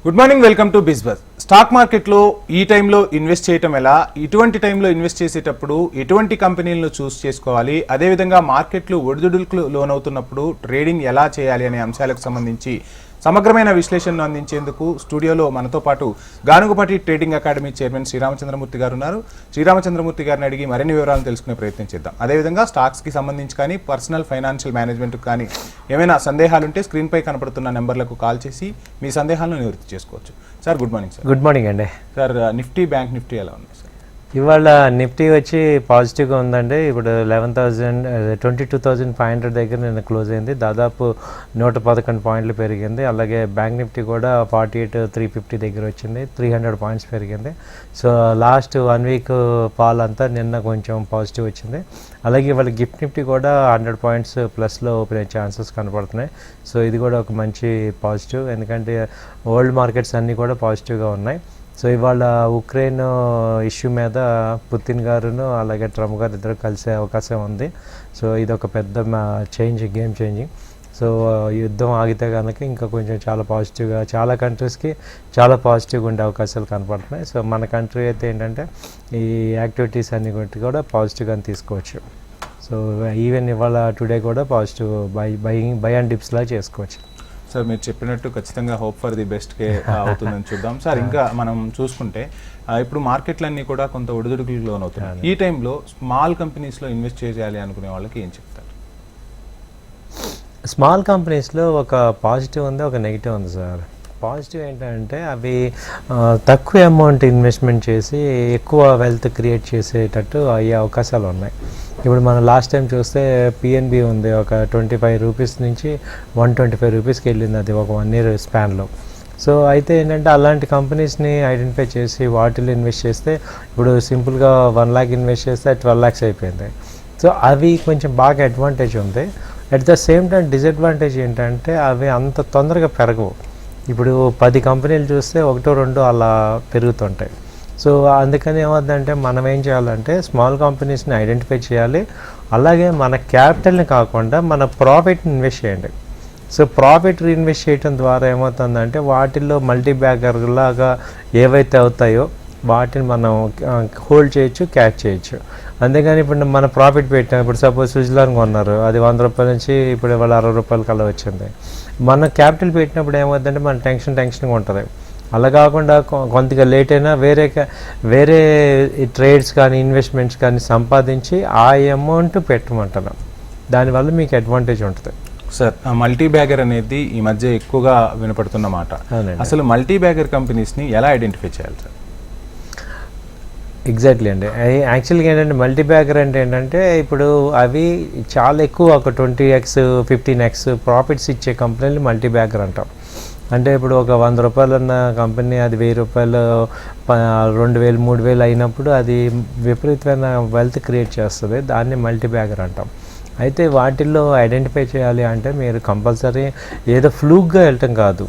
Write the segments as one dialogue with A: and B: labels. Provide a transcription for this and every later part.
A: Good morning, welcome to BizBuzz. Stock మార్కెట్లో ఈ టైంలో ఇన్వెస్ట్ చేయటం ఎలా, ఇటువంటి టైంలో ఇన్వెస్ట్ చేసేటప్పుడు ఎటువంటి కంపెనీలను చూస్ చేసుకోవాలి, అదేవిధంగా మార్కెట్లు ఒడిదుడుకులు లోనవుతున్నప్పుడు ట్రేడింగ్ ఎలా చేయాలి అనే అంశాలకు సంబంధించి సమగ్రమైన విశ్లేషణను అందించేందుకు స్టూడియోలో మనతో పాటు Ganugapati trading academy chairman Sriramachandramurthy గారు ఉన్నారు. శ్రీరామచంద్రమూర్తి గారిని అడిగి మరిన్ని వివరాలను తెలుసుకునే ప్రయత్నం చేద్దాం. అదేవిధంగా స్టాక్స్కి సంబంధించి కానీ పర్సనల్ ఫైనాన్షియల్ మేనేజ్మెంట్కి కానీ ఏమైనా సందేహాలుంటే స్క్రీన్పై కనపడుతున్న నెంబర్లకు కాల్ చేసి మీ సందేహాలను నివృత్తి చేసుకోవచ్చు. Sir good morning. Sir
B: good morning అండి.
A: సార్ నిఫ్టీ, బ్యాంక్ నిఫ్టీ ఎలా ఉన్నాయి సార్?
B: ఇవాళ నిఫ్టీ వచ్చి పాజిటివ్గా ఉందండి. ఇప్పుడు 22,500 దగ్గర నిన్న క్లోజ్ అయింది. దాదాపు 111 పాయింట్లు పెరిగింది. అలాగే బ్యాంక్ నిఫ్టీ కూడా 48,350 దగ్గర వచ్చింది. 300 పాయింట్స్ పెరిగింది. సో లాస్ట్ 1 వీక్ పాల్ అంతా నిన్న కొంచెం పాజిటివ్ వచ్చింది. అలాగే ఇవాళ గిఫ్ట్ నిఫ్టీ కూడా 100 పాయింట్స్ ప్లస్లో ఓపెన్ అయ్యే ఛాన్సెస్ కనపడుతున్నాయి. సో ఇది కూడా ఒక మంచి పాజిటివ్, ఎందుకంటే వరల్డ్ మార్కెట్స్ అన్నీ కూడా పాజిటివ్గా ఉన్నాయి. సో ఇవాళ ఉక్రెయిన్ ఇష్యూ మీద పుతిన్ గారును అలాగే ట్రంప్ గారు ఇద్దరు కలిసే అవకాశం ఉంది. సో ఇది ఒక పెద్ద గేమ్ చేంజింగ్. సో యుద్ధం ఆగితే కనుక ఇంకా కొంచెం చాలా పాజిటివ్గా, చాలా కంట్రీస్కి చాలా పాజిటివ్గా ఉండే అవకాశాలు కనపడుతున్నాయి. సో మన కంట్రీ అయితే ఏంటంటే ఈ యాక్టివిటీస్ అన్ని కూడా పాజిటివ్గా తీసుకోవచ్చు. సో ఈవెన్ ఇవాళ టుడే కూడా పాజిటివ్ బై అండ్ డిప్స్లా చేసుకోవచ్చు.
A: సార్ మీరు చెప్పినట్టు ఖచ్చితంగా హోప్ ఫర్ ది బెస్ట్కే అవుతుందని చూద్దాం. సార్ ఇంకా మనం చూసుకుంటే ఇప్పుడు మార్కెట్లన్నీ కూడా కొంత ఒడిదుడుకులకు లోనవుతున్నాయి. ఈ టైంలో స్మాల్ కంపెనీస్లో ఇన్వెస్ట్ చేయాలి అనుకునే వాళ్ళకి ఏం చెప్తారు?
B: స్మాల్ కంపెనీస్లో ఒక పాజిటివ్ ఉంది, ఒక నెగిటివ్ ఉంది సార్. పాజిటివ్ ఏంటంటే అవి తక్కువ అమౌంట్ ఇన్వెస్ట్మెంట్ చేసి ఎక్కువ వెల్త్ క్రియేట్ చేసేటట్టు అయ్యే అవకాశాలు ఉన్నాయి. ఇప్పుడు మనం లాస్ట్ టైం చూస్తే పిఎన్బి ఉంది, ఒక 25 రూపీస్ నుంచి 125 రూపీస్కి వెళ్ళింది, అది ఒక 1 year స్పాన్లో. సో అయితే ఏంటంటే అలాంటి కంపెనీస్ని ఐడెంటిఫై చేసి వాటిలో ఇన్వెస్ట్ చేస్తే, ఇప్పుడు సింపుల్గా 1 lakh ఇన్వెస్ట్ చేస్తే 12 lakhs అయిపోయింది. సో అవి కొంచెం బాగా అడ్వాంటేజ్ ఉంది. At the same time disadvantage ఏంటంటే అవి అంత తొందరగా పెరగవు. ఇప్పుడు 10 కంపెనీలు చూస్తే 1-2 అలా పెరుగుతుంటాయి. సో అందుకని ఏమవుతుందంటే మనం ఏం చేయాలంటే స్మాల్ కంపెనీస్ని ఐడెంటిఫై చేయాలి. అలాగే మన క్యాపిటల్ని కాకుండా మన ప్రాఫిట్ని ఇన్వెస్ట్ చేయండి. సో ప్రాఫిట్ రీఇన్వెస్ట్ చేయడం ద్వారా ఏమవుతుందంటే వాటిల్లో మల్టీ బ్యాగర్ లాగా ఏవైతే అవుతాయో వాటిని మనం హోల్డ్ చేయొచ్చు, క్యాచ్ చేయొచ్చు. అంతేగాని ఇప్పుడు మన ప్రాఫిట్ పెట్టాం, ఇప్పుడు సపోజ్ స్విట్జర్లాండ్ కొన్నారు, అది 100 రూపాయల నుంచి ఇప్పుడు ఇవాళ 60 రూపాయల కల్లా వచ్చింది. మన క్యాపిటల్ పెట్టినప్పుడు ఏమవుతుందంటే మన టెన్షన్గా ఉంటుంది. అలా కాకుండా కొంతగా లేట్ అయినా వేరే ట్రేడ్స్ కానీ ఇన్వెస్ట్మెంట్స్ కానీ సంపాదించి ఆ అమౌంట్ పెట్టమంటున్నాం. దానివల్ల మీకు అడ్వాంటేజ్ ఉంటుంది.
A: సార్ మల్టీ బ్యాగర్ అనేది ఈ మధ్య ఎక్కువగా వినపడుతున్న మాట. అసలు మల్టీ బ్యాగర్ కంపెనీస్ని ఎలా ఐడెంటిఫై చేయాలి సార్?
B: ఎగ్జాక్ట్లీ అండి. యాక్చువల్గా ఏంటంటే మల్టీ బ్యాగర్ అంటే ఏంటంటే ఇప్పుడు అవి చాలా ఎక్కువ, ఒక 20x 15x ప్రాఫిట్స్ ఇచ్చే కంపెనీలు మల్టీ బ్యాగర్ అంటాం. అంటే ఇప్పుడు ఒక 100 రూపాయలు ఉన్న కంపెనీ అది 1000 రూపాయలు 2000 3000 అయినప్పుడు అది విపరీతమైన వెల్త్ క్రియేట్ చేస్తుంది. దాన్ని మల్టీ బ్యాగర్ అంటాం. అయితే వాటిల్లో ఐడెంటిఫై చేయాలి అంటే మీరు కంపల్సరీ ఏదో ఫ్లూక్గా వెళ్ళటం కాదు,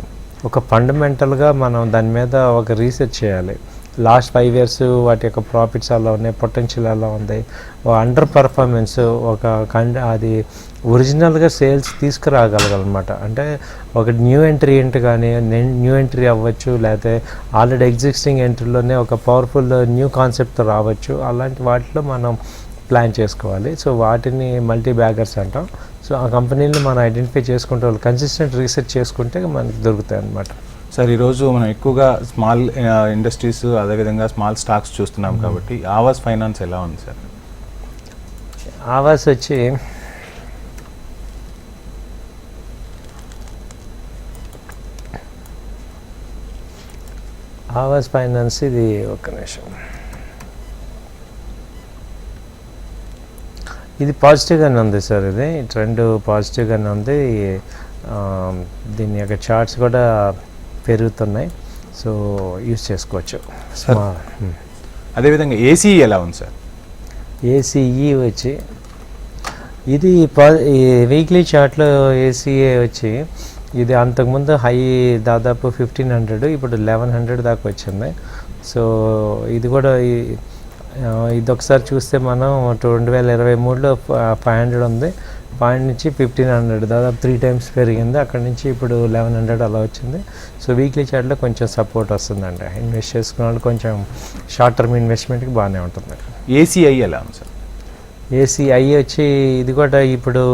B: ఒక ఫండమెంటల్గా మనం దాని మీద ఒక రీసెర్చ్ చేయాలి. లాస్ట్ 5 years వాటి యొక్క ప్రాఫిట్స్ ఎలా ఉన్నాయి, పొటెన్షియల్ ఎలా ఉంది, అండర్ పర్ఫార్మెన్స్, అది ఒరిజినల్గా సేల్స్ తీసుకురాగలగాలన్నమాట. అంటే ఒక న్యూ ఎంట్రీ కానీ న్యూ ఎంట్రీ అవ్వచ్చు, లేకపోతే ఆల్రెడీ ఎగ్జిస్టింగ్ ఎంట్రీలోనే ఒక పవర్ఫుల్ న్యూ కాన్సెప్ట్తో రావచ్చు. అలాంటి వాటిలో మనం ప్లాన్ చేసుకోవాలి. సో వాటిని మల్టీ బ్యాగర్స్ అంటాం. సో ఆ కంపెనీలను మనం ఐడెంటిఫై చేసుకుంటే వాళ్ళు కన్సిస్టెంట్ రీసెర్చ్ చేసుకుంటే మనకి దొరుకుతాయి అన్నమాట.
A: సార్ ఈరోజు మనం ఎక్కువగా స్మాల్ ఇండస్ట్రీస్ అదేవిధంగా స్మాల్ స్టాక్స్ చూస్తున్నాం కాబట్టి ఆవాస్ ఫైనాన్స్ ఎలా ఉంది సార్?
B: ఆవాస్ వచ్చి ఆవాస్ ఫైనాన్స్ ఇది ఒక నిమిషం, ఇది పాజిటివ్గానే ఉంది సార్. ఇది ట్రెండ్ పాజిటివ్గానే ఉంది. దీని యొక్క చార్ట్స్ కూడా పెరుగుతున్నాయి. సో యూజ్ చేసుకోవచ్చు.
A: అదేవిధంగా ఏసీఈ ఎలా ఉంది సార్?
B: ఏసీఈ వచ్చి ఇది వీక్లీ చార్ట్లో ఏసీఏ వచ్చి ఇది అంతకుముందు హై దాదాపు 1500, ఇప్పుడు 1100 దాకా వచ్చింది. సో ఇది కూడా ఇది ఒకసారి చూస్తే మనం 2023లో 500 ఉంది, పాయింట్ నుంచి 1500 దాదాపు 3 times పెరిగింది. అక్కడ నుంచి ఇప్పుడు 1100 అలా వచ్చింది. సో వీక్లీ చార్ట్లో కొంచెం సపోర్ట్ వస్తుందండి. ఇన్వెస్ట్ చేసుకున్న వాళ్ళు కొంచెం షార్ట్ టర్మ్ ఇన్వెస్ట్మెంట్కి బాగానే ఉంటుంది.
A: ఏసీఐ ఎలా ఉంది సార్?
B: ఏసీఐ వచ్చి ఇది కూడా ఇప్పుడు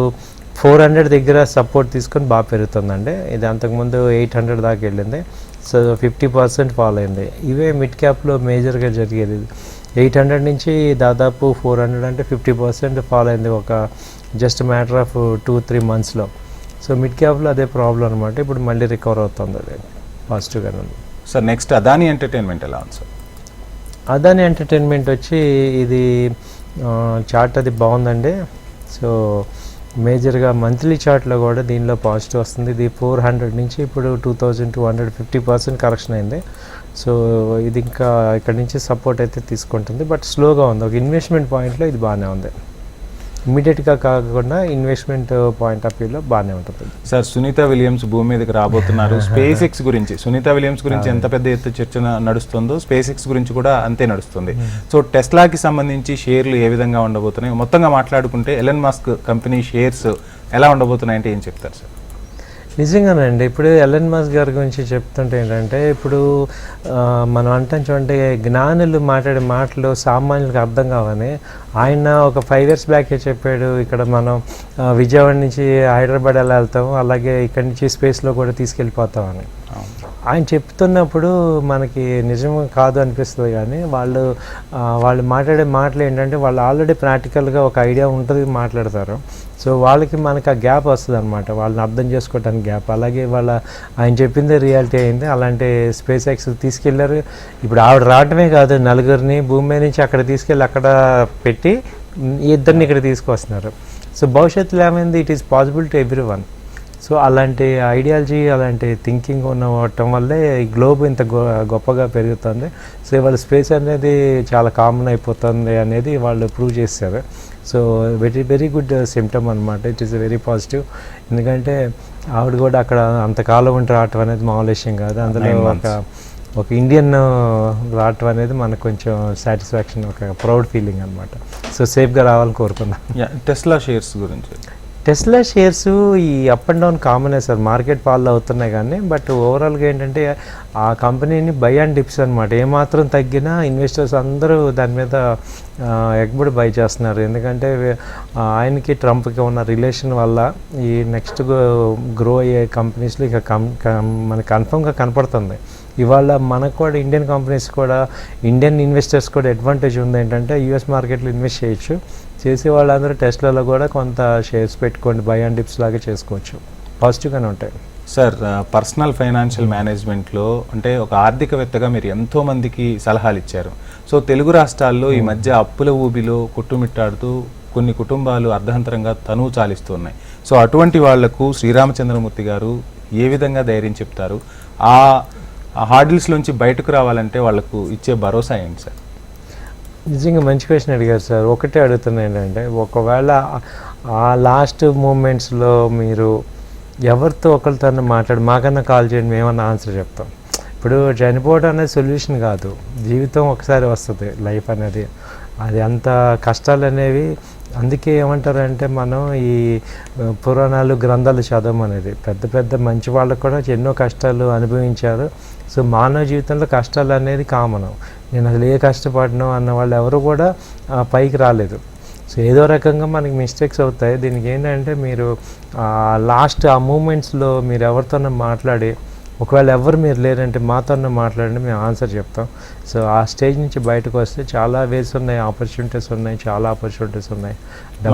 B: 400 దగ్గర సపోర్ట్ తీసుకొని బాగా పెరుగుతుందండి. ఇది అంతకుముందు 800 దాకా వెళ్ళింది. సో 50% ఫాల్ అయింది. ఇవే మిడ్ క్యాప్లో మేజర్గా జరిగేది. 800 నుంచి దాదాపు 400 అంటే 50% ఫాల్ అయింది ఒక జస్ట్ మ్యాటర్ ఆఫ్ 2-3 monthsలో. సో మిడ్ క్యాప్లో అదే ప్రాబ్లం అనమాట. ఇప్పుడు మళ్ళీ రికవర్ అవుతుంది, అది పాజిటివ్గానే ఉంది.
A: సార్ నెక్స్ట్ అదానీ ఎంటర్టైన్మెంట్ ఎలా ఉంది సార్?
B: అదానీ ఎంటర్టైన్మెంట్ వచ్చి ఇది చార్ట్ అది బాగుందండి. సో మేజర్గా మంత్లీ చార్ట్లో కూడా దీనిలో పాజిటివ్ వస్తుంది. ఇది 400 నుంచి ఇప్పుడు 2200 50% కరెక్షన్ అయింది. సో ఇది ఇంకా ఇక్కడ నుంచి సపోర్ట్ అయితే తీసుకుంటుంది, బట్ స్లోగా ఉంది. ఒక ఇన్వెస్ట్మెంట్ పాయింట్లో ఇది బాగానే ఉంది. ఇమీడియట్గా కాకుండా ఇన్వెస్ట్మెంట్ పాయింట్ ఆఫ్ వ్యూలో బాగానే ఉంటుంది.
A: సార్ సునీత విలియమ్స్ భూమి మీదకి రాబోతున్నారు. స్పేస్ ఎక్స్ గురించి, సునీత విలియమ్స్ గురించి ఎంత పెద్ద ఎత్తు చర్చ నడుస్తుందో స్పేస్ ఎక్స్ గురించి కూడా అంతే నడుస్తుంది. సో టెస్లాకి సంబంధించి షేర్లు ఏ విధంగా ఉండబోతున్నాయి, మొత్తంగా మాట్లాడుకుంటే ఎలన్ మస్క్ కంపెనీ షేర్స్ ఎలా ఉండబోతున్నాయి అంటే ఏం చెప్తారు సార్?
B: నిజంగానండి. ఇప్పుడు ఎలన్ మస్క్ గారి గురించి చెప్తుంటే ఏంటంటే, ఇప్పుడు మనం అంటాం చూడండి, జ్ఞానులు మాట్లాడే మాటలు సామాన్యులకు అర్థం కావని ఆయన ఒక 5 years బ్యాకే చెప్పాడు. ఇక్కడ మనం విజయవాడ నుంచి హైదరాబాద్ ఎలా వెళ్తాము, అలాగే ఇక్కడి నుంచి స్పేస్లో కూడా తీసుకెళ్ళిపోతామని ఆయన చెప్తున్నప్పుడు మనకి నిజం కాదు అనిపిస్తుంది. కానీ వాళ్ళు మాట్లాడే మాటలు ఏంటంటే, వాళ్ళు ఆల్రెడీ ప్రాక్టికల్గా ఒక ఐడియా ఉంటుంది, మాట్లాడతారు. సో వాళ్ళకి మనకు ఆ గ్యాప్ వస్తుంది అనమాట, వాళ్ళని అర్థం చేసుకోవడానికి గ్యాప్. అలాగే ఆయన చెప్పిందే రియాలిటీ అయింది. అలాంటి స్పేస్ ఎక్స్ తీసుకెళ్లారు. ఇప్పుడు ఆవిడ రావటమే కాదు, నలుగురిని భూమి మీద నుంచి అక్కడ తీసుకెళ్ళి అక్కడ పెట్టి ఇద్దరిని ఇక్కడ తీసుకొస్తున్నారు. సో భవిష్యత్తులో ఏమైంది, it is possible to every one. So అలాంటి ఐడియాలజీ, అలాంటి థింకింగ్ ఉండటం వల్లే ఈ గ్లోబ్ ఇంత గొప్పగా పెరుగుతుంది. సో ఇవాళ స్పేస్ అనేది చాలా కామన్ అయిపోతుంది అనేది వాళ్ళు ప్రూవ్ చేశారు. సో వెరీ గుడ్ సిమ్టమ్ అనమాట. It is very positive. ఎందుకంటే ఆవిడ కూడా అక్కడ అంతకాలం ఉండి రావటం అనేది మామూలు విషయం కాదు. అందులో ఒక ఇండియన్ రావటం అనేది మనకు కొంచెం సాటిస్ఫాక్షన్, ఒక ప్రౌడ్ ఫీలింగ్ అనమాట. సో సేఫ్గా రావాలని కోరుకున్నాం.
A: టెస్లా షేర్స్ గురించి,
B: టెస్లా షేర్స్ ఈ అప్ అండ్ డౌన్ కామనే సార్, మార్కెట్ ఫాలో అవుతున్నాయి. కానీ బట్ ఓవరాల్గా ఏంటంటే ఆ కంపెనీని బై అండ్ డిప్స్ అనమాట. ఏమాత్రం తగ్గినా ఇన్వెస్టర్స్ అందరూ దాని మీద ఎగ్బడి బై చేస్తున్నారు. ఎందుకంటే ఆయనకి ట్రంప్కి ఉన్న రిలేషన్ వల్ల ఈ నెక్స్ట్ గ్రో అయ్యే కంపెనీస్లో ఇక మనకి కన్ఫర్మ్గా కనపడుతుంది. ఇవాళ మనకు కూడా ఇండియన్ కంపెనీస్ కూడా, ఇండియన్ ఇన్వెస్టర్స్ కూడా అడ్వాంటేజ్ ఉంది ఏంటంటే, యూఎస్ మార్కెట్లో ఇన్వెస్ట్ చేయొచ్చు. చేసే వాళ్ళందరూ టెస్లాలో కూడా కొంత షేర్స్ పెట్టుకోండి, బై అండ్ డిప్స్ లాగా చేసుకోవచ్చు. పాజిటివ్గానే ఉంటాయి.
A: సార్ పర్సనల్ ఫైనాన్షియల్ మేనేజ్మెంట్లో అంటే ఒక ఆర్థికవేత్తగా మీరు ఎంతోమందికి సలహాలు ఇచ్చారు. సో తెలుగు రాష్ట్రాల్లో ఈ మధ్య అప్పుల ఊబిలో కొట్టుమిట్టాడుతూ కొన్ని కుటుంబాలు అర్ధంతరంగా తనువు చాలిస్తున్నాయి. సో అటువంటి వాళ్లకు శ్రీరామచంద్రమూర్తి గారు ఏ విధంగా ధైర్యం చెప్తారు? ఆ హార్డిల్స్లోంచి బయటకు రావాలంటే వాళ్ళకు ఇచ్చే భరోసా ఏంటి సార్?
B: నిజంగా మంచి క్వశ్చన్ అడిగారు సార్. ఒకటే అడుగుతున్నా ఏంటంటే, ఒకవేళ ఆ లాస్ట్ మూమెంట్స్లో మీరు ఎవరితో ఒకరితో మాకన్నా కాల్ చేయండి, మేమన్నా ఆన్సర్ చెప్తాం. ఇప్పుడు చనిపోవడం అనేది సొల్యూషన్ కాదు, జీవితం ఒకసారి వస్తుంది, లైఫ్ అనేది. అది అంత కష్టాలు అనేవి. అందుకే ఏమంటారంటే, మనం ఈ పురాణాలు గ్రంథాలు చదవమనేది. పెద్ద పెద్ద మంచి వాళ్ళకు కూడా ఎన్నో కష్టాలు అనుభవించారు. సో మానవ జీవితంలో కష్టాలు అనేది కామన్. నేను అసలు ఏ కష్టపడను అన్న వాళ్ళు ఎవరు కూడా పైకి రాలేదు. సో ఏదో రకంగా మనకి మిస్టేక్స్ అవుతాయి. దీనికి ఏంటంటే, మీరు లాస్ట్ ఆ మూమెంట్స్లో మీరు ఎవరితోనో మాట్లాడి, ఒకవేళ ఎవరు మీరు లేరంటే మాతోనే మాట్లాడండి, మేము ఆన్సర్ చెప్తాం. సో ఆ స్టేజ్ నుంచి బయటకు వస్తే చాలా వేస్ ఉన్నాయి, ఆపర్చునిటీస్ ఉన్నాయి, చాలా ఆపర్చునిటీస్ ఉన్నాయి.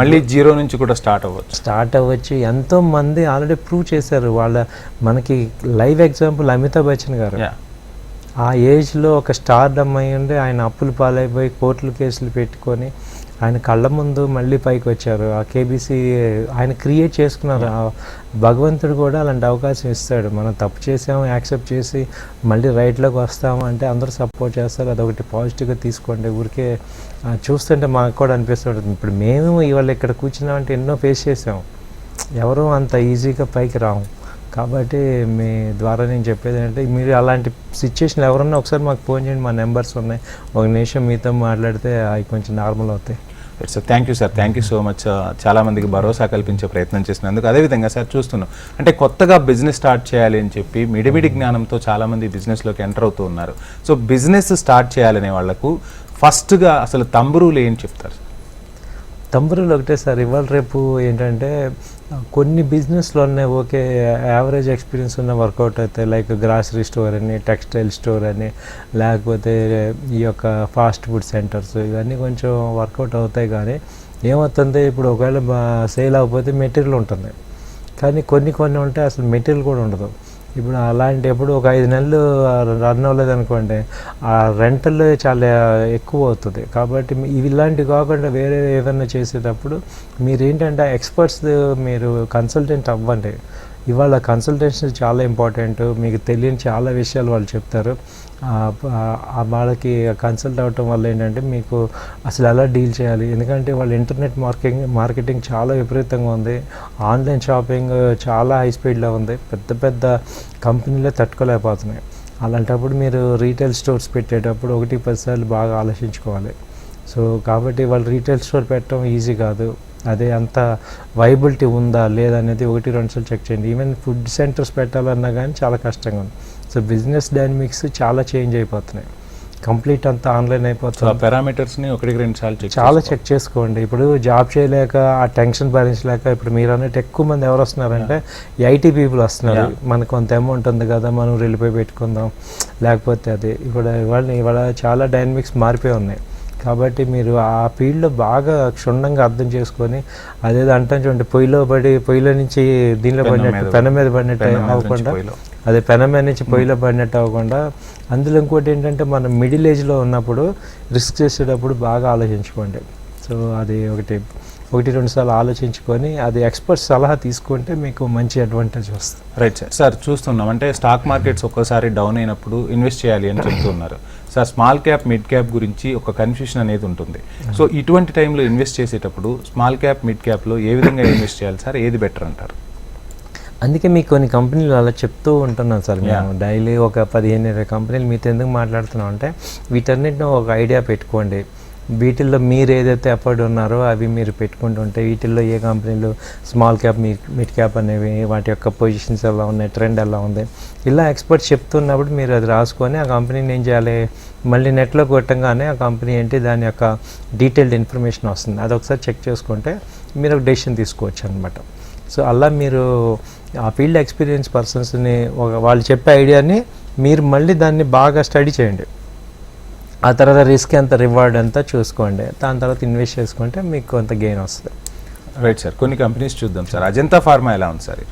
A: మళ్ళీ జీరో నుంచి కూడా స్టార్ట్ అవ్వచ్చు.
B: ఎంతోమంది ఆల్రెడీ ప్రూవ్ చేశారు. మనకి లైవ్ ఎగ్జాంపుల్ అమితాబ్ బచ్చన్ గారు. ఆ ఏజ్లో ఒక స్టార్డమ్ అయి ఉండి ఆయన అప్పులు పాలైపోయి కోర్టులు కేసులు పెట్టుకొని ఆయన కళ్ళ ముందు మళ్ళీ పైకి వచ్చారు. ఆ కేబీసీ ఆయన క్రియేట్ చేసుకున్నారు. భగవంతుడు కూడా అలాంటి అవకాశం ఇస్తాడు. మనం తప్పు చేసాము, యాక్సెప్ట్ చేసి మళ్ళీ రైట్లోకి వస్తాము అంటే అందరూ సపోర్ట్ చేస్తారు. అదొకటి పాజిటివ్గా తీసుకోండి. ఊరికే చూస్తుంటే మాకు కూడా అనిపిస్తుంటుంది. ఇప్పుడు మేము ఇవాళ ఇక్కడ కూర్చున్నామంటే ఎన్నో ఫేస్ చేసాము, ఎవరూ అంత ఈజీగా పైకి రాము. కాబట్టి మీ ద్వారా నేను చెప్పేది ఏంటంటే, మీరు అలాంటి సిచ్యువేషన్ ఎవరన్నా ఒకసారి మాకు ఫోన్ చేయండి, మా నెంబర్స్ ఉన్నాయి. ఒక నిమిషం మీతో మాట్లాడితే అవి కొంచెం నార్మల్ అవుతాయి.
A: Sir thank you sir, thank you so much. చాలా మందికి భరోసా కల్పించే ప్రయత్నం చేసినందుకు. అదేవిధంగా సార్ చూస్తున్నాం అంటే కొత్తగా బిజినెస్ స్టార్ట్ చేయాలి అని చెప్పి మిడిమిడి జ్ఞానంతో చాలా మంది బిజినెస్లోకి ఎంటర్ అవుతూ ఉన్నారు. సో బిజినెస్ స్టార్ట్ చేయాలనే వాళ్ళకు ఫస్ట్గా అసలు తంబురులు ఏం చెప్తారు?
B: తంబురులు ఒకటే సార్, ఇవాళ రేపు ఏంటంటే కొన్ని బిజినెస్లోనే ఓకే యావరేజ్ ఎక్స్పీరియన్స్ ఉన్న వర్కౌట్ అవుతాయి. లైక్ గ్రాసరీ స్టోర్ అని, టెక్స్టైల్ స్టోర్ అని, లేకపోతే ఈ యొక్క ఫాస్ట్ ఫుడ్ సెంటర్స్, ఇవన్నీ కొంచెం వర్కౌట్ అవుతాయి. కానీ ఏమవుతుంది, ఇప్పుడు ఒకవేళ సేల్ అవ్వకపోతే మెటీరియల్ ఉంటుంది, కానీ కొన్ని ఉంటాయి అసలు మెటీరియల్ కూడా ఉండదు. ఇప్పుడు అలాంటప్పుడు ఒక 5 నెలలు రన్ అవ్వలేదు అనుకోండి, ఆ రెంటల్ చాలా ఎక్కువ అవుతుంది. కాబట్టి ఇలాంటివి కాకుండా వేరే ఏదైనా చేసేటప్పుడు మీరు ఏంటంటే ఎక్స్పర్ట్స్ మీరు కన్సల్టెంట్ అవ్వండి. ఇవాళ కన్సల్టేషన్ చాలా ఇంపార్టెంట్. మీకు తెలియని చాలా విషయాలు వాళ్ళు చెప్తారు. వాళ్ళకి కన్సల్ట్ అవ్వటం వల్ల ఏంటంటే మీకు అసలు ఎలా డీల్ చేయాలి, ఎందుకంటే వాళ్ళు ఇంటర్నెట్ మార్కెటింగ్ చాలా విపరీతంగా ఉంది. ఆన్లైన్ షాపింగ్ చాలా హై స్పీడ్లో ఉంది. పెద్ద కంపెనీలే తట్టుకోలేకపోతున్నాయి. అలాంటప్పుడు మీరు రీటైల్ స్టోర్స్ పెట్టేటప్పుడు 1-10 సార్లు బాగా ఆలోచించుకోవాలి. సో కాబట్టి వాళ్ళు రీటైల్ స్టోర్ పెట్టడం ఈజీ కాదు. అదే అంత వైబిలిటీ ఉందా లేదా అనేది 1-2 సార్లు చెక్ చేయండి. ఈవెన్ ఫుడ్ సెంటర్స్ పెట్టాలన్నా కానీ చాలా కష్టంగా ఉంది. సో బిజినెస్ డైనమిక్స్ చాలా చేంజ్ అయిపోతున్నాయి. కంప్లీట్ అంతా ఆన్లైన్ అయిపోతుంది.
A: పారామీటర్స్ని 1-2 సార్లు
B: చాలా చెక్ చేసుకోండి. ఇప్పుడు జాబ్ చేయలేక ఆ టెన్షన్ భరించలేక ఇప్పుడు మీరు అన్నట్టు ఎక్కువ మంది ఎవరు వస్తున్నారంటే ఐటీ పీపుల్ వస్తున్నారు. మనకు కొంత అమౌంట్ ఉంది కదా, మనం వెళ్ళిపోయి పెట్టుకుందాం, లేకపోతే అది ఇవాళ చాలా డైనమిక్స్ మారిపోయి ఉన్నాయి. కాబట్టి మీరు ఆ ఫీల్డ్లో బాగా క్షుణ్ణంగా అర్థం చేసుకొని, అదేదో అంటాం చూడండి, పొయ్యిలో నుంచి దీనిలో పడినట్టు, పెనం మీద పడినట్టు అవ్వకుండా, అదే పెనం మీద నుంచి పొయ్యిలో పడినట్టు అవ్వకుండా. అందులో ఇంకోటి ఏంటంటే మనం మిడిల్ ఏజ్లో ఉన్నప్పుడు రిస్క్ చేసేటప్పుడు బాగా ఆలోచించుకోండి. సో అది 1-2 సార్లు ఆలోచించుకొని అది ఎక్స్పర్ట్ సలహా తీసుకుంటే మీకు మంచి అడ్వాంటేజ్ వస్తుంది.
A: Right sir. సార్ చూస్తున్నాం అంటే స్టాక్ మార్కెట్స్ ఒక్కోసారి డౌన్ అయినప్పుడు ఇన్వెస్ట్ చేయాలి అని చెప్తున్నారు sir. Small cap, mid cap గురించి ఒక కన్ఫ్యూషన్ అనేది ఉంటుంది. సో ఇటువంటి టైంలో ఇన్వెస్ట్ చేసేటప్పుడు స్మాల్ క్యాప్, మిడ్ క్యాప్లో ఏ విధంగా ఇన్వెస్ట్ చేయాలి సార్? ఏది బెటర్ అంటారు?
B: అందుకే మీకు కొన్ని కంపెనీలు అలా చెప్తూ ఉంటున్నాం సార్. మేము డైలీ ఒక 15-20 కంపెనీలు మీతో ఎందుకు మాట్లాడుతున్నాం అంటే వీటన్నిటిని ఒక ఐడియా పెట్టుకోండి. వీటిల్లో మీరు ఏదైతే ఎఫర్డ్ ఉన్నారో అవి మీరు పెట్టుకుంటుంటే వీటిల్లో ఏ కంపెనీలు స్మాల్ క్యాప్, మిడ్ క్యాప్ అనేవి, వాటి యొక్క పొజిషన్స్ ఎలా ఉన్నాయి, ట్రెండ్ ఎలా ఉంది, ఇలా ఎక్స్పర్ట్స్ చెప్తున్నప్పుడు మీరు అది రాసుకొని ఆ కంపెనీని ఏం చేయాలి, మళ్ళీ నెట్లో కొట్టంగానే ఆ కంపెనీ ఏంటి దాని యొక్క డీటెయిల్డ్ ఇన్ఫర్మేషన్ వస్తుంది. అది ఒకసారి చెక్ చేసుకుంటే మీరు ఒక డెసిషన్ తీసుకోవచ్చు అనమాట. సో అలా మీరు ఆ ఫీల్డ్ ఎక్స్పీరియన్స్ పర్సన్స్ని వాళ్ళు చెప్పే ఐడియాని మీరు మళ్ళీ దాన్ని బాగా స్టడీ చేయండి. ఆ తర్వాత రిస్క్ ఎంత, రివార్డ్ ఎంత చూసుకోండి. దాని తర్వాత ఇన్వెస్ట్ చేసుకుంటే మీకు కొంత గెయిన్ వస్తుంది.
A: Right sir. కొన్ని కంపెనీస్ చూద్దాం సార్. అజంతా ఫార్మా ఎలా ఉంది సార్?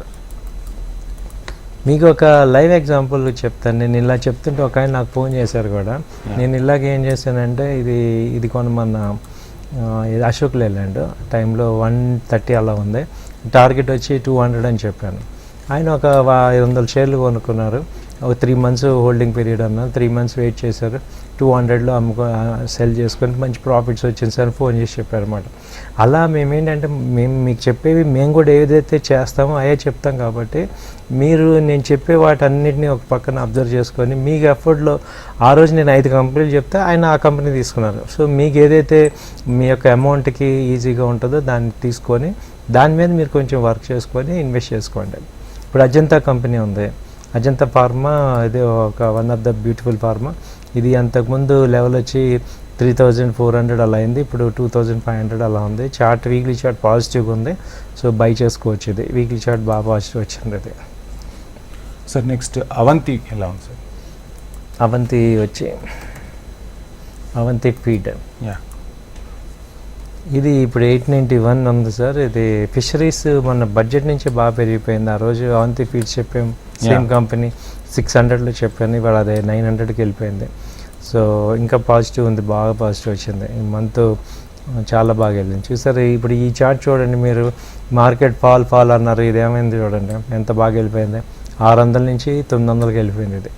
B: మీకు ఒక లైవ్ ఎగ్జాంపుల్ చెప్తాను. నేను ఇలా చెప్తుంటే ఒక ఆయన నాకు ఫోన్ చేశారు కూడా. నేను ఇలాగ ఏం చేశానంటే ఇది కొనమన్న అశోక్ లేలాండ్ టైంలో 130 అలా ఉంది. టార్గెట్ వచ్చి 200 అని చెప్పాను. ఆయన ఒక 500 షేర్లు కొనుక్కున్నారు. ఒక 3 మంత్స్ హోల్డింగ్ పీరియడ్ అన్నారు. 3 మంత్స్ వెయిట్ చేశారు. 200లో సెల్ చేసుకొని మంచి ప్రాఫిట్స్ వచ్చింది సార్ ఫోన్ చేసి చెప్పారు అనమాట. అలా మేమేంటంటే మీకు చెప్పేవి మేము కూడా ఏదైతే చేస్తామో అదే చెప్తాం. కాబట్టి నేను చెప్పే వాటన్నిటిని ఒక పక్కన అబ్జర్వ్ చేసుకొని మీకు ఎఫర్ట్లో ఆ రోజు నేను 5 కంపెనీలు చెప్తే ఆయన ఆ కంపెనీ తీసుకున్నారు. సో మీకు ఏదైతే మీ యొక్క అమౌంట్కి ఈజీగా ఉంటుందో దాన్ని తీసుకొని దాని మీద మీరు కొంచెం వర్క్ చేసుకొని ఇన్వెస్ట్ చేసుకోండి. ఇప్పుడు అజంతా కంపెనీ ఉంది, అజంతా ఫార్మా, ఇది ఒక one of the beautiful pharma. ఇది అంతకుముందు లెవెల్ వచ్చి 3400 అలా అయింది. ఇప్పుడు 2500 అలా ఉంది. చార్ట్, వీక్లీ చార్ట్ పాజిటివ్గా ఉంది. సో బై చేసుకోవచ్చు. ఇది వీక్లీ చార్ట్ బాగా పాజిటివ్ వచ్చింది. ఇది
A: సార్. నెక్స్ట్ అవంతి ఎలా ఉంది సార్?
B: అవంతి ఫీడ్, ఇది ఇప్పుడు 891 ఉంది సార్. ఇది ఫిషరీస్ మన బడ్జెట్ నుంచి బాగా పెరిగిపోయింది. ఆ రోజు అవంతి ఫీడ్స్ చెప్పాం, సేమ్ కంపెనీ 600లో చెప్పాను, ఇవాళ అదే 900కి వెళ్ళిపోయింది. సో ఇంకా పాజిటివ్ ఉంది, బాగా పాజిటివ్ వచ్చింది. ఈ మంత్ చాలా బాగా వెళ్ళింది. చూసారు ఇప్పుడు ఈ చార్ట్ చూడండి మీరు. మార్కెట్ ఫాల్ అన్నారు, ఇది ఏమైంది చూడండి, ఎంత బాగా వెళ్ళిపోయింది. 600 నుంచి 900కి వెళ్ళిపోయింది. ఇది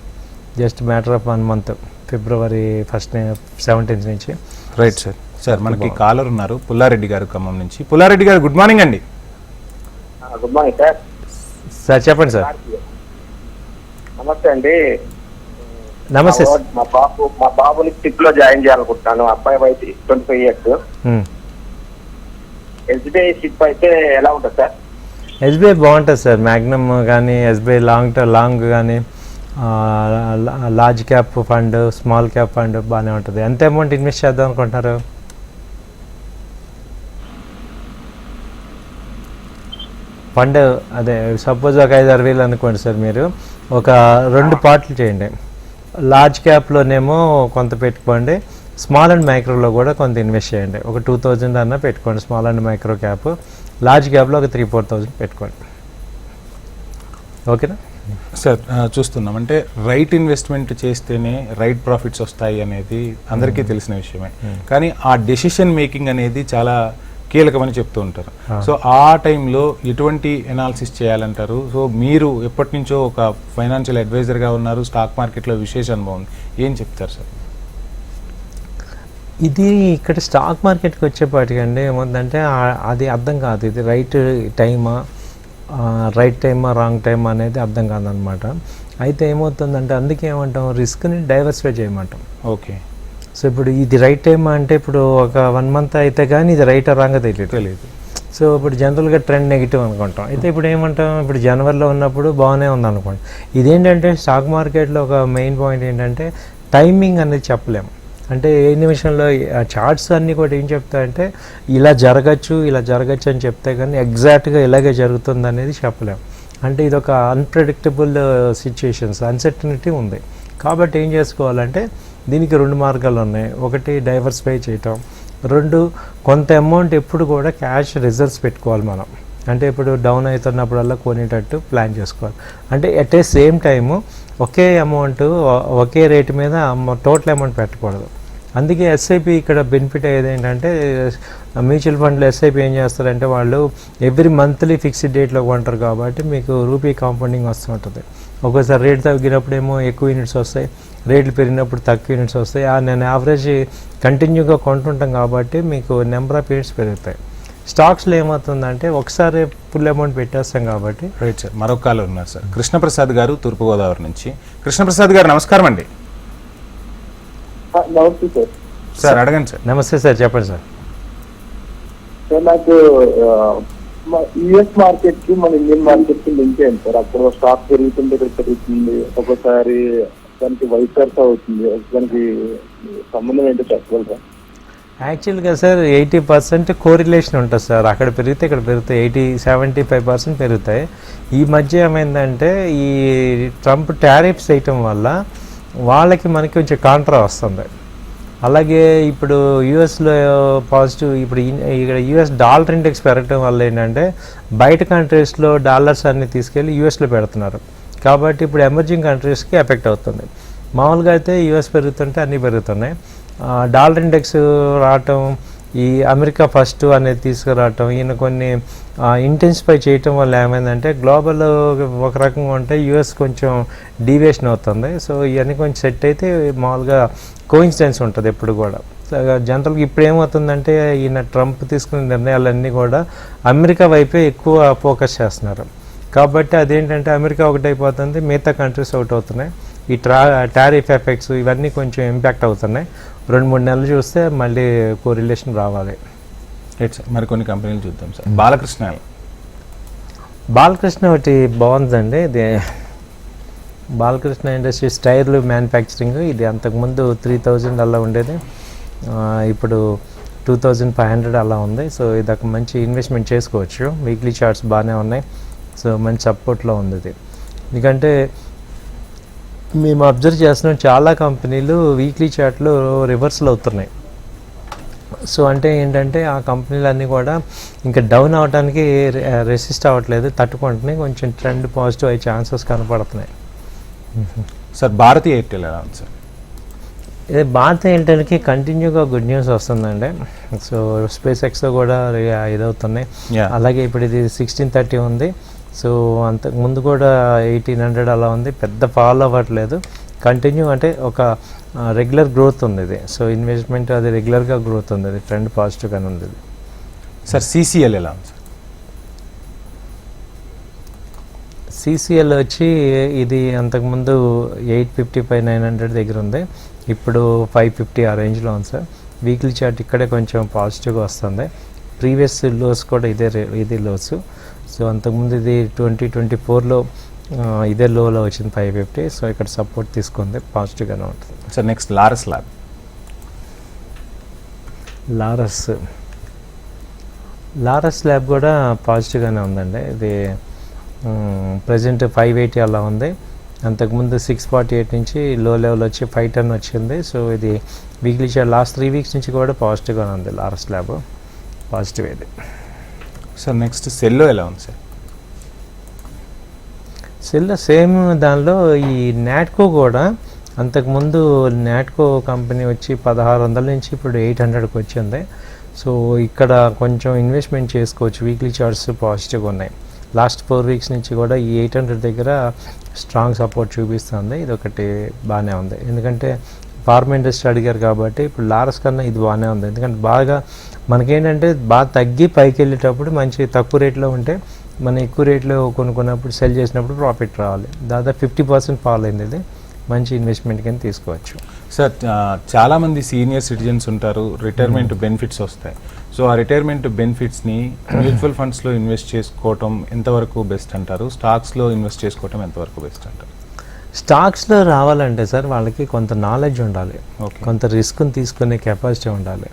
B: just matter of 1 month, February 1st 17th నుంచి.
A: Right sir. సార్ మనకి కాలర్ ఉన్నారు, పుల్లారెడ్డి గారు ఖమ్మం నుంచి. పుల్లారెడ్డి గారు గుడ్ మార్నింగ్ అండి.
C: Good morning sir.
B: సార్ చెప్పండి సార్.
C: నమస్తే అండి.
B: నమస్తే.
C: మా బాబుని ట్రిప్ లో జాయిన్ చేయాలనుకుంటున్నాను. అబ్బాయి వయసు 25 years. ఎస్బీఐ షిప్ అయితే ఎలా ఉంటుంది సార్?
B: ఎస్బీఐ బాగుంటుంది సార్. మ్యాగ్నమ్ కానీ ఎస్బీఐ లాంగ్ కానీ large cap fund, small cap fund బాగానే ఉంటుంది. ఎంత అమౌంట్ ఇన్వెస్ట్ చేద్దాం అనుకుంటున్నారు? ఫండ్ అదే సపోజ్ ఒక 5-6 వేలు అనుకోండి సార్. మీరు ఒక 2 పార్ట్లు చేయండి. లార్జ్ క్యాప్లోనేమో కొంత పెట్టుకోండి, స్మాల్ అండ్ మైక్రోలో కూడా కొంత ఇన్వెస్ట్ చేయండి. ఒక 2000 అన్నా పెట్టుకోండి small and micro cap. Large క్యాప్లో ఒక 3-4,000 పెట్టుకోండి. ఓకేనా
A: సార్? చూస్తున్నాం అంటే రైట్ ఇన్వెస్ట్మెంట్ చేస్తేనే రైట్ ప్రాఫిట్స్ వస్తాయి అనేది అందరికీ తెలిసిన విషయమే. కానీ ఆ డెసిషన్ మేకింగ్ అనేది చాలా కీలకమని చెప్తూ ఉంటారు. సో ఆ టైంలో ఎటువంటి ఎనాలిసిస్ చేయాలంటారు? సో మీరు ఎప్పటి నుంచో ఒక ఫైనాన్షియల్ అడ్వైజర్గా ఉన్నారు, స్టాక్ మార్కెట్లో విశేష అనుభవం, ఏం చెప్తారు సార్?
B: ఇది ఇక్కడ స్టాక్ మార్కెట్కి వచ్చేపాటికండి ఏముందంటే అది అర్థం కాదు. ఇది రైట్ టైమా రాంగ్ టైమా అనేది అర్థం కాదనమాట. అయితే ఏమవుతుందంటే అందుకే ఏమంటాం, రిస్క్ని డైవర్సిఫై చేయమంటాం.
A: ఓకే.
B: సో ఇప్పుడు ఇది రైట్ టైమా అంటే ఇప్పుడు ఒక 1 మంత్ అయితే కానీ ఇది రైట్ రాంగ్ తెలియదు. సో ఇప్పుడు జనరల్గా ట్రెండ్ నెగిటివ్ అనుకుంటాం. అయితే ఇప్పుడు ఏమంటాం, ఇప్పుడు జనవరిలో ఉన్నప్పుడు బాగానే ఉంది అనుకోండి. ఇదేంటంటే స్టాక్ మార్కెట్లో ఒక మెయిన్ పాయింట్ ఏంటంటే టైమింగ్ అనేది చెప్పలేము. అంటే ఏ నిమిషంలో చార్ట్స్ అన్నీ కూడా ఏం చెప్తాయంటే ఇలా జరగచ్చు అని చెప్తే కానీ ఎగ్జాక్ట్గా ఇలాగే జరుగుతుంది అనేది చెప్పలేము. అంటే ఇది ఒక అన్ప్రెడిక్టబుల్ సిచ్యుయేషన్స్, అన్సర్టనిటీ ఉంది. కాబట్టి ఏం చేసుకోవాలంటే దీనికి 2 మార్గాలు ఉన్నాయి. ఒకటి డైవర్సిఫై చేయటం, 2 కొంత అమౌంట్ ఎప్పుడు కూడా క్యాష్ రిజర్వ్స్ పెట్టుకోవాలి మనం. అంటే ఇప్పుడు డౌన్ అవుతున్నప్పుడల్లా కొనేటట్టు ప్లాన్ చేసుకోవాలి. అంటే at a same time okay amount okay rate మీద టోటల్ అమౌంట్ పెట్టకూడదు. అందుకే ఎస్ఐపి ఇక్కడ బెనిఫిట్ అయ్యేది ఏంటంటే, మ్యూచువల్ ఫండ్లో ఎస్ఐపి ఏం చేస్తారంటే వాళ్ళు ఎవ్రీ మంత్లీ ఫిక్స్డ్ డేట్లో కొంటారు కాబట్టి మీకు రూపీ కాంపౌండింగ్ వస్తూ ఉంటుంది. ఒక్కోసారి రేట్ తగ్గినప్పుడు ఏమో ఎక్కువ యూనిట్స్ వస్తాయి, రేట్లు పెరిగినప్పుడు తక్కువ యూనిట్స్ వస్తాయి. నేను యావరేజ్ కంటిన్యూగా కొంటుంటాం కాబట్టి మీకు నెంబర్ ఆఫ్ యూనిట్స్ పెరుగుతాయి. స్టాక్స్లో ఏమవుతుందంటే ఒకసారి ఫుల్ అమౌంట్ పెట్టేస్తాం కాబట్టి.
A: Right sir. మరొక కాల్ ఉన్నారు సార్, కృష్ణప్రసాద్ గారు, తూర్పుగోదావరి నుంచి. కృష్ణప్రసాద్ గారు నమస్కారం అండి.
C: నమస్తే సార్.
A: సార్ అడగండి సార్.
B: నమస్తే సార్, చెప్పండి సార్.
C: సార్ నాకు యుఎస్ మార్కెట్ కి మన ఇండియన్ మార్కెట్ కి లింక్ అయింది సార్. అక్కడ స్టాక్ పెరుగుతుంది, ఒకసారి దానికి వైసర్స్ అవుతుంది. దానికి సంబంధం ఏంటో చెప్పగలరా?
B: యాక్చువల్గా సార్ 80% కోరిలేషన్ ఉంటుంది సార్. అక్కడ పెరిగితే ఇక్కడ పెరుగుతాయి, 75% పెరుగుతాయి. ఈ మధ్య ఏమైందంటే ఈ ట్రంప్ టారిఫ్స్ వేయటం వల్ల వాళ్ళకి మనకి కొంచెం కాంట్రా వస్తుంది. అలాగే ఇప్పుడు యూఎస్లో పాజిటివ్, ఇప్పుడు ఇక్కడ యూఎస్ డాలర్ ఇండెక్స్ పెరగటం వల్ల ఏంటంటే బయట కంట్రీస్లో డాలర్స్ అన్ని తీసుకెళ్ళి యూఎస్లో పెడుతున్నారు. కాబట్టి ఇప్పుడు ఎమర్జింగ్ కంట్రీస్కి ఎఫెక్ట్ అవుతుంది. మామూలుగా అయితే యూఎస్ పెరుగుతుంటే అన్నీ పెరుగుతున్నాయి. డాలర్ ఇండెక్స్ రావటం, ఈ అమెరికా ఫస్ట్ అనేది తీసుకురావటం, ఈయన కొన్ని ఇంటెన్సిఫై చేయటం వల్ల ఏమైందంటే గ్లోబల్ ఒక రకంగా ఉంటే యూఎస్ కొంచెం డీవియేషన్ అవుతుంది. సో ఇవన్నీ కొంచెం సెట్ అయితే మామూలుగా కోఇన్సిడెన్స్ ఉంటుంది ఎప్పుడు కూడా. జనరల్గా ఇప్పుడు ఏమవుతుందంటే ఈయన ట్రంప్ తీసుకునే నిర్ణయాలన్నీ కూడా అమెరికా వైపే ఎక్కువ ఫోకస్ చేస్తున్నారు. కాబట్టి అదేంటంటే అమెరికా ఒకటైపోతుంది, మిగతా కంట్రీస్ ఒకటి అవుతున్నాయి. ఈ టారిఫ్ ఎఫెక్ట్స్ ఇవన్నీ కొంచెం ఇంపాక్ట్ అవుతున్నాయి. 2-3 నెలలు చూస్తే మళ్ళీ కోరిలేషన్ రావాలి.
A: Right sir. మరి కొన్ని కంపెనీలు చూద్దాం సార్. బాలకృష్ణ
B: ఒకటి బాగుందండి. ఇది బాలకృష్ణ ఇండస్ట్రీస్ టైర్లు మ్యానుఫ్యాక్చరింగ్. ఇది అంతకుముందు 3000 అలా ఉండేది, ఇప్పుడు 2500 అలా ఉంది. సో ఇది ఒక మంచి ఇన్వెస్ట్మెంట్ చేసుకోవచ్చు. వీక్లీ చార్ట్స్ బాగానే ఉన్నాయి. సో మంచి సపోర్ట్లో ఉంది ఇది. ఎందుకంటే మేము అబ్జర్వ్ చేస్తున్నాం చాలా కంపెనీలు వీక్లీ చార్ట్లో రివర్సల్ అవుతున్నాయి. సో అంటే ఏంటంటే ఆ కంపెనీలన్నీ కూడా ఇంకా డౌన్ అవడానికి రెసిస్ట్ అవ్వట్లేదు, తట్టుకుంటున్నాయి. కొంచెం ట్రెండ్ పాజిటివ్ అయ్యే ఛాన్సెస్ కనపడుతున్నాయి.
A: సార్ భారతీ ఎయిర్టెల్ ఎలా ఉంది సార్?
B: ఇదే భారతీ ఎయిర్టెల్కి కంటిన్యూగా గుడ్ న్యూస్ వస్తుందండి. సో స్పేస్ ఎక్స్లో కూడా ఇదవుతున్నాయి. అలాగే ఇప్పుడు ఇది 1630 ఉంది. సో అంతకుముందు కూడా 1800 అలా ఉంది. పెద్ద ఫాలో అవ్వట్లేదు, కంటిన్యూ అంటే ఒక రెగ్యులర్ గ్రోత్ ఉంది ఇది. సో ఇన్వెస్ట్మెంట్ అది రెగ్యులర్గా గ్రోత్ ఉంది, అది ట్రెండ్ పాజిటివ్గానే ఉంది.
A: సార్ సిసిఎల్ ఎలా ఉంది?
B: సిసిఎల్ వచ్చి ఇది అంతకుముందు 855-900 దగ్గర ఉంది, ఇప్పుడు 550 ఆ రేంజ్లో ఉంది సార్. వీక్లీ చార్ట్ ఇక్కడే కొంచెం పాజిటివ్గా వస్తుంది. ప్రీవియస్ లోస్ కూడా ఇదే లోస్. సో అంతకుముందు ఇది 2024లో ఇదే లోలో వచ్చింది 550. సో ఇక్కడ సపోర్ట్ తీసుకుంది, పాజిటివ్గానే ఉంటుంది.
A: Sir next Laurus lab.
B: Laurus lab కూడా పాజిటివ్గానే ఉందండి. ఇది ప్రజెంట్ 580 అలా ఉంది. అంతకుముందు 648 నుంచి లో లెవెల్ వచ్చి 510 వచ్చింది. సో ఇది వీక్లీ షేర్ లాస్ట్ 3 వీక్స్ నుంచి కూడా పాజిటివ్గానే ఉంది. లారస్ ల్యాబ్ పాజిటివ్ ఇది.
A: సార్ నెక్స్ట్ సెల్లో ఎలా ఉంది సార్?
B: సెల్లో సేమ్ దానిలో ఈ నాట్కో కూడా అంతకుముందు నాట్కో కంపెనీ వచ్చి 1600 నుంచి ఇప్పుడు 800కి వచ్చింది. సో ఇక్కడ కొంచెం ఇన్వెస్ట్మెంట్ చేసుకోవచ్చు. వీక్లీ చార్ట్స్ పాజిటివ్గా ఉన్నాయి. లాస్ట్ 4 వీక్స్ నుంచి కూడా ఈ 800 దగ్గర స్ట్రాంగ్ సపోర్ట్ చూపిస్తుంది. ఇది ఒకటి బాగానే ఉంది, ఎందుకంటే ఫార్మా ఇండస్ట్రీ అడిగారు కాబట్టి ఇప్పుడు లారస్ కన్నా ఇది బాగానే ఉంది. ఎందుకంటే బాగా మనకేంటంటే బాగా తగ్గి పైకి వెళ్ళేటప్పుడు మంచి తక్కువ రేట్లో ఉంటే మనం ఎక్కువ రేట్లో కొనుక్కున్నప్పుడు సెల్ చేసినప్పుడు ప్రాఫిట్ రావాలి. దాదాపు 50% ఫాల్ అయింది. ఇది మంచి ఇన్వెస్ట్మెంట్ కింద తీసుకోవచ్చు.
A: సార్ చాలామంది సీనియర్ సిటిజన్స్ ఉంటారు, రిటైర్మెంట్ బెనిఫిట్స్ వస్తాయి. సో ఆ రిటైర్మెంట్ బెనిఫిట్స్ని మ్యూచువల్ ఫండ్స్లో ఇన్వెస్ట్ చేసుకోవటం ఎంతవరకు బెస్ట్ అంటారు? స్టాక్స్లో ఇన్వెస్ట్ చేసుకోవటం ఎంతవరకు బెస్ట్ అంటారు?
B: స్టాక్స్లో రావాలంటే సార్ వాళ్ళకి కొంత నాలెడ్జ్ ఉండాలి,
A: ఓకే,
B: కొంత రిస్క్ని తీసుకునే కెపాసిటీ ఉండాలి.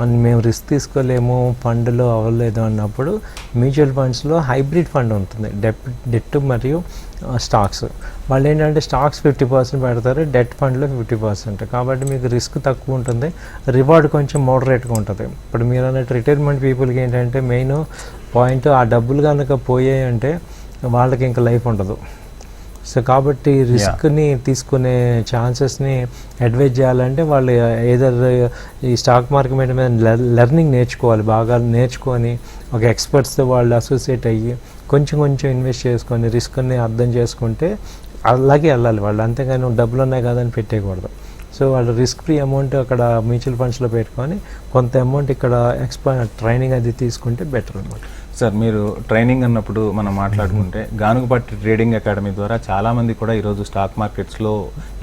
B: అండ్ మేము రిస్క్ తీసుకోలేము, ఫండ్లో అవ్వలేదు అన్నప్పుడు మ్యూచువల్ ఫండ్స్లో హైబ్రిడ్ ఫండ్ ఉంటుంది, డెట్ మరియు స్టాక్స్. వాళ్ళు ఏంటంటే స్టాక్స్ 50% పెడతారు, డెట్ ఫండ్లో 50%. కాబట్టి మీకు రిస్క్ తక్కువ ఉంటుంది, రివార్డ్ కొంచెం మోడరేట్గా ఉంటుంది. ఇప్పుడు మీరు అన్నట్టు రిటైర్మెంట్ పీపుల్కి ఏంటంటే మెయిన్ పాయింట్ ఆ డబ్బులు కనుక పోయాయి అంటే వాళ్ళకి ఇంకా లైఫ్ ఉండదు. సో కాబట్టి రిస్క్ని తీసుకునే ఛాన్సెస్ని అడ్వైజ్ చేయాలంటే వాళ్ళు ఏదర్ ఈ స్టాక్ మార్కెట్ మీద లెర్నింగ్ నేర్చుకోవాలి, బాగా నేర్చుకొని ఒక ఎక్స్పర్ట్స్తో వాళ్ళు అసోసియేట్ అయ్యి కొంచెం ఇన్వెస్ట్ చేసుకొని రిస్క్ని అర్థం చేసుకుంటే అలాగే వెళ్ళాలి వాళ్ళు. అంతేగాని డబ్బులు ఉన్నాయి కదా అని పెట్టేయకూడదు. సో వాళ్ళు రిస్క్ ఫ్రీ అమౌంట్ అక్కడ మ్యూచువల్ ఫండ్స్లో పెట్టుకొని కొంత అమౌంట్ ఇక్కడ ట్రైనింగ్ అది తీసుకుంటే బెటర్ అనమాట.
A: సార్ మీరు ట్రైనింగ్ అన్నప్పుడు మనం మాట్లాడుకుంటే గానుగపట్టి ట్రేడింగ్ అకాడమీ ద్వారా చాలామంది కూడా ఈరోజు స్టాక్ మార్కెట్స్లో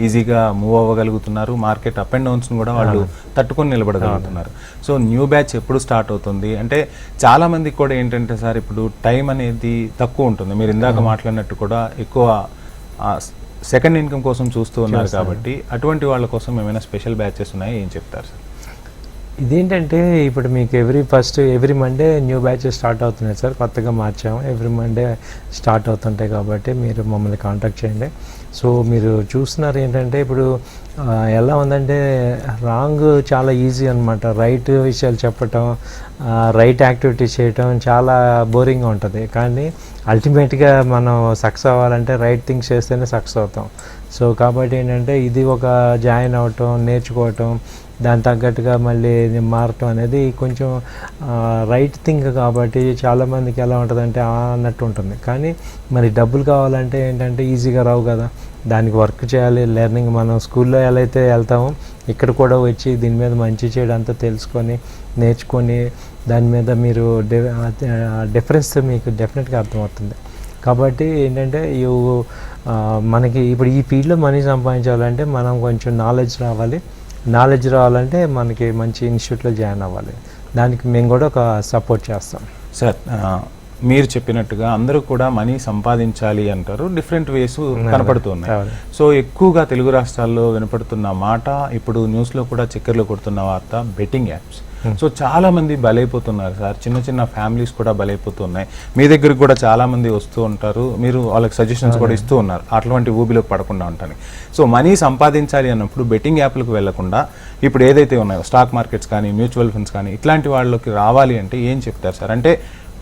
A: ఈజీగా మూవ్ అవ్వగలుగుతున్నారు. మార్కెట్ అప్ అండ్ డౌన్స్ని కూడా వాళ్ళు తట్టుకొని నిలబడగలుగుతున్నారు. సో న్యూ బ్యాచ్ ఎప్పుడు స్టార్ట్ అవుతుంది అంటే చాలామందికి కూడా ఏంటంటే సార్ ఇప్పుడు టైం అనేది తక్కువ ఉంటుంది. మీరు ఇందాక మాట్లాడినట్టు కూడా ఎక్కువ సెకండ్ ఇన్కమ్ కోసం చూస్తూ ఉన్నారు కాబట్టి అటువంటి వాళ్ళ కోసం ఏమైనా స్పెషల్ బ్యాచెస్ ఉన్నాయా, ఏం చెప్తారు సార్?
B: ఇదేంటంటే ఇప్పుడు మీకు every Monday new batches start అవుతున్నాయి సార్, కొత్తగా మార్చాము. ఎవ్రీ మండే స్టార్ట్ అవుతుంటాయి కాబట్టి మీరు మమ్మల్ని కాంటాక్ట్ చేయండి. సో మీరు చూస్తున్నారు ఏంటంటే ఇప్పుడు ఎలా ఉందంటే రాంగ్ చాలా ఈజీ అనమాట. రైట్ విషయాలు చెప్పటం, రైట్ యాక్టివిటీస్ చేయటం చాలా బోరింగ్గా ఉంటుంది. కానీ అల్టిమేట్గా మనం సక్సెస్ అవ్వాలంటే రైట్ థింగ్స్ చేస్తేనే సక్సెస్ అవుతాం. సో కాబట్టి ఏంటంటే ఇది ఒక జాయిన్ అవ్వటం, నేర్చుకోవటం, దాని తగ్గట్టుగా మళ్ళీ మారటం అనేది కొంచెం రైట్ థింగ్ కాబట్టి చాలామందికి ఎలా ఉంటుందంటే అన్నట్టు ఉంటుంది. కానీ మరి డబ్బులు కావాలంటే ఏంటంటే ఈజీగా రావు కదా, దానికి వర్క్ చేయాలి. లెర్నింగ్ మనం స్కూల్లో ఎలా అయితే వెళ్తామో ఇక్కడ కూడా వచ్చి దీని మీద మంచి చేయడం అంతా తెలుసుకొని నేర్చుకొని దాని మీద మీరు డిఫరెన్స్ మీకు డెఫినెట్గా అర్థమవుతుంది. కాబట్టి ఏంటంటే మనకి ఇప్పుడు ఈ ఫీల్డ్లో మనీ సంపాదించాలంటే మనం కొంచెం నాలెడ్జ్ రావాలంటే మనకి మంచి ఇన్స్టిట్యూట్లో జాయిన్ అవ్వాలి. దానికి మేము కూడా ఒక సపోర్ట్ చేస్తాం.
A: సార్ మీరు చెప్పినట్టుగా అందరూ కూడా మనీ సంపాదించాలి అంటారు, డిఫరెంట్ వేస్ కనపడుతున్నాయి. సో ఎక్కువగా తెలుగు రాష్ట్రాల్లో వినపడుతున్న మాట, ఇప్పుడు న్యూస్లో కూడా చక్కర్లో కొడుతున్న వార్త బెట్టింగ్ యాప్స్. సో చాలా మంది బలైపోతున్నారు సార్, చిన్న ఫ్యామిలీస్ కూడా బలైపోతున్నాయి. మీ దగ్గరికి కూడా చాలా మంది వస్తూ ఉంటారు, మీరు వాళ్ళకి సజెషన్స్ కూడా ఇస్తూ ఉన్నారు అటువంటి ఊబిలోకి పడకుండా ఉంటాను. సో మనీ సంపాదించాలి అన్నప్పుడు బెట్టింగ్ యాప్లకు వెళ్లకుండా ఇప్పుడు ఏదైతే ఉన్నాయో స్టాక్ మార్కెట్స్ కానీ మ్యూచువల్ ఫండ్స్ కానీ ఇట్లాంటి వాళ్ళకి రావాలి అంటే ఏం చెప్తారు సార్? అంటే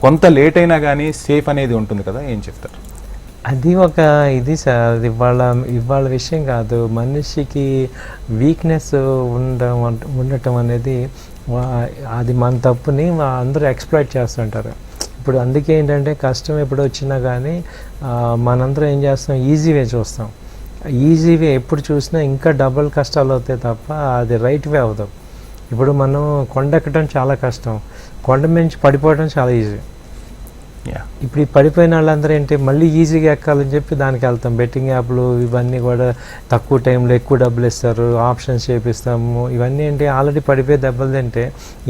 A: కొంత లేట్ అయినా కానీ సేఫ్ అనేది ఉంటుంది కదా, ఏం చెప్తారు?
B: అది ఒక ఇది సార్, ఇవాళ విషయం కాదు. మనిషికి వీక్నెస్ ఉండటం అనేది అది మన తప్పుని అందరూ ఎక్స్ప్లాయిట్ చేస్తుంటారు. ఇప్పుడు అందుకే ఏంటంటే కష్టం ఎప్పుడు వచ్చినా కానీ మనందరం ఏం చేస్తాం, ఈజీ వే చూస్తాం. ఈజీ వే ఎప్పుడు చూసినా ఇంకా డబుల్ కష్టాలు అవుతాయి తప్ప అది రైట్ వే అవుతాం. ఇప్పుడు మనం కొండ ఎక్కడం చాలా కష్టం, కొండ మించి పడిపోవడం చాలా ఈజీ.
A: యా
B: ఇప్పుడు ఈ పడిపోయిన వాళ్ళందరూ ఏంటి మళ్ళీ ఈజీగా ఎక్కాలని చెప్పి దానికి వెళ్తాం. బెట్టింగ్ యాప్లు ఇవన్నీ కూడా తక్కువ టైంలో ఎక్కువ డబ్బులు ఇస్తారు, ఆప్షన్స్ చేపిస్తాము. ఇవన్నీ ఏంటి ఆల్రెడీ పడిపోయి దెబ్బలు తింటే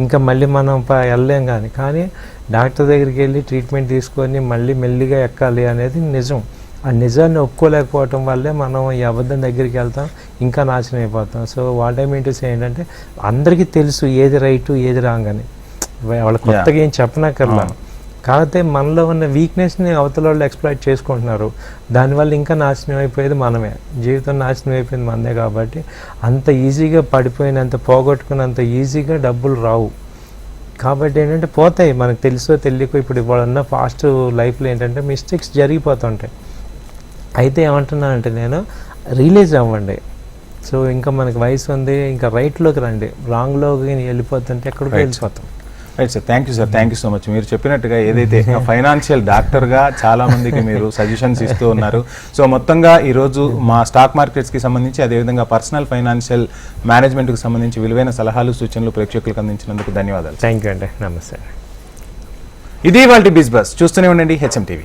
B: ఇంకా మళ్ళీ మనం వెళ్ళలేం. కానీ డాక్టర్ దగ్గరికి వెళ్ళి ట్రీట్మెంట్ తీసుకొని మళ్ళీ మెల్లిగా ఎక్కాలి అనేది నిజం. ఆ నిజాన్ని ఒప్పుకోలేకపోవటం వల్లే మనం ఈ అబద్ధం దగ్గరికి వెళ్తాం, ఇంకా నాశనం అయిపోతాం. So what I mean to say ఏంటంటే అందరికీ తెలుసు ఏది రైట్ ఏది రాంగ్ అని, వాళ్ళ కొత్తగా ఏం చెప్పనక్కర్లా. కాకపోతే మనలో ఉన్న వీక్నెస్ని అవతల వాళ్ళు ఎక్స్ప్లాయిట్ చేసుకుంటున్నారు. దానివల్ల ఇంకా నాశనం అయిపోయేది మనమే, జీవితం నాశనం అయిపోయింది మనదే. కాబట్టి అంత ఈజీగా పడిపోయినంత పోగొట్టుకున్నంత ఈజీగా డబ్బులు రావు. కాబట్టి ఏంటంటే పోతాయి, మనకు తెలుసో తెలియకో. ఇప్పుడు ఇవాళ ఫాస్ట్ లైఫ్లో ఏంటంటే మిస్టేక్స్ జరిగిపోతుంటాయి. అయితే ఏమంటున్నానంటే నేను రిలీజ్ అవ్వండి. సో ఇంకా మనకి వయసు ఉంది, ఇంకా రైట్లోకి రండి. రాంగ్లోకి వెళ్ళిపోతుంటే ఎక్కడికి వెళ్ళిపోతాం.
A: Right sir, thank you sir, thank you so much. మీరు చెప్పినట్టుగా ఏదైతే ఫైనాన్షియల్ డాక్టర్గా చాలా మందికి మీరు సజెషన్స్ ఇస్తూ ఉన్నారు. సో మొత్తంగా ఈరోజు మా స్టాక్ మార్కెట్స్కి సంబంధించి అదేవిధంగా పర్సనల్ ఫైనాన్షియల్ మేనేజ్మెంట్కి సంబంధించి విలువైన సలహాలు సూచనలు ప్రేక్షకులకు అందించినందుకు ధన్యవాదాలు.
B: థ్యాంక్ యూ అండి, నమస్తే.
A: ఇది వాళ్ళ బిజ్ బస్. చూస్తూనే ఉండండి HM TV.